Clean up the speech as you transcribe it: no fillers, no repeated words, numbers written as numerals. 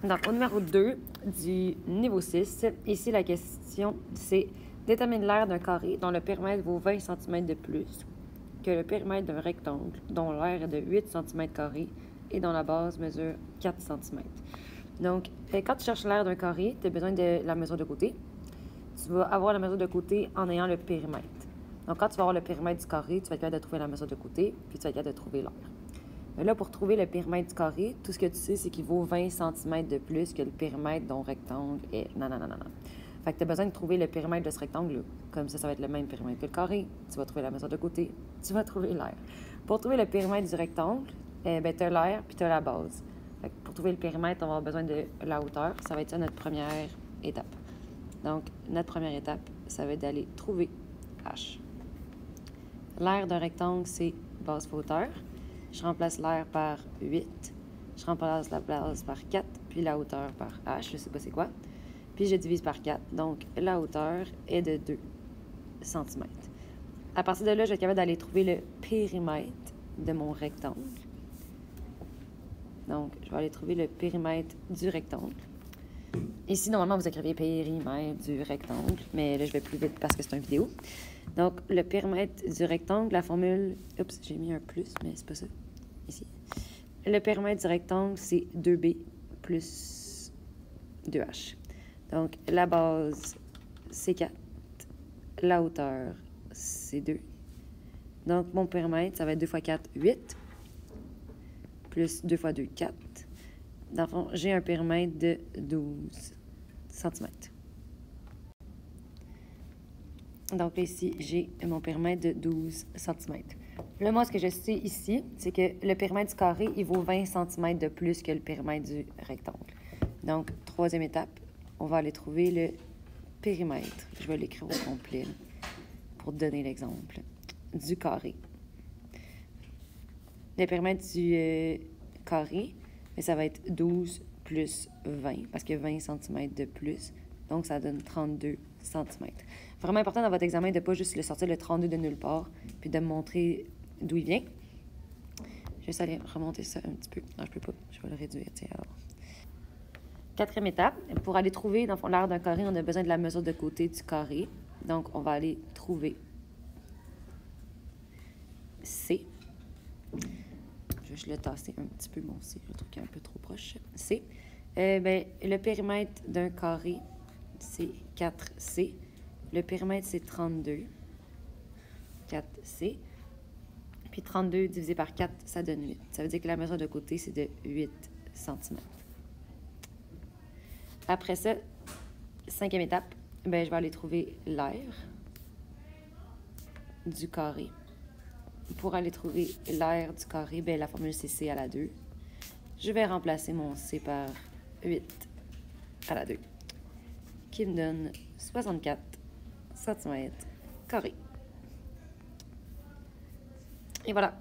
Donc, au numéro 2 du niveau 6, ici, la question, c'est détermine l'aire d'un carré dont le périmètre vaut 20 cm de plus que le périmètre d'un rectangle dont l'aire est de 8 cm² et dont la base mesure 4 cm. Donc, quand tu cherches l'aire d'un carré, tu as besoin de la mesure de côté. Tu vas avoir la mesure de côté en ayant le périmètre. Donc, quand tu vas avoir le périmètre du carré, tu vas être capable de trouver la mesure de côté, puis tu vas être capable de trouver l'aire. Mais là, pour trouver le périmètre du carré, tout ce que tu sais, c'est qu'il vaut 20 cm de plus que le périmètre dont rectangle est... Non. Fait que tu as besoin de trouver le périmètre de ce rectangle-là. Comme ça va être le même périmètre que le carré. Tu vas trouver la mesure de côté. Tu vas trouver l'aire. Pour trouver le périmètre du rectangle, tu as l'aire puis tu as la base. Fait que pour trouver le périmètre, on va avoir besoin de la hauteur. Ça va être ça notre première étape. Donc, notre première étape, ça va être d'aller trouver H. L'aire d'un rectangle, c'est base fois hauteur. Je remplace l'aire par 8. Je remplace la base par 4, puis la hauteur par H, je ne sais pas c'est quoi. Puis je divise par 4. Donc, la hauteur est de 2 cm. À partir de là, je vais être capable d'aller trouver le périmètre de mon rectangle. Donc, je vais aller trouver le périmètre du rectangle. Ici, normalement, vous écrivez périmètre du rectangle, mais là, je vais plus vite parce que c'est une vidéo. Donc, le périmètre du rectangle, la formule... Oups, j'ai mis un plus, mais c'est pas ça. Ici. Le périmètre du rectangle, c'est 2b plus 2h. Donc, la base, c'est 4. La hauteur, c'est 2. Donc, mon périmètre, ça va être 2 fois 4, 8. Plus 2 fois 2, 4. Dans le fond, j'ai un périmètre de 12 cm. Donc là, ici, j'ai mon périmètre de 12 cm. Là, moi, ce que je sais ici, c'est que le périmètre du carré, il vaut 20 cm de plus que le périmètre du rectangle. Donc, troisième étape, on va aller trouver le périmètre. Je vais l'écrire au complet pour donner l'exemple du carré. Le périmètre du carré, ça va être 12 plus 20, parce qu'il y a 20 cm de plus. Donc, ça donne 32 cm. Vraiment important dans votre examen de ne pas juste le sortir le 32 de nulle part, puis de me montrer d'où il vient. Je vais aller remonter ça un petit peu. Non, je peux pas. Je vais le réduire. Tiens, alors. Quatrième étape. Pour aller trouver, dans l'aire d'un carré, on a besoin de la mesure de côté du carré. Donc, on va aller trouver C. Je vais juste le tasser un petit peu, mon C. Je trouve qu'il est un peu trop proche. C. Le périmètre d'un carré, c'est 4C. Le périmètre, c'est 32. 4C. Puis 32 divisé par 4, ça donne 8. Ça veut dire que la mesure de côté, c'est de 8 cm. Après ça, cinquième étape, je vais aller trouver l'aire du carré. Pour aller trouver l'aire du carré, la formule, c'est C à la 2. Je vais remplacer mon C par 8 à la 2, qui me donne 64 cm². Et voilà.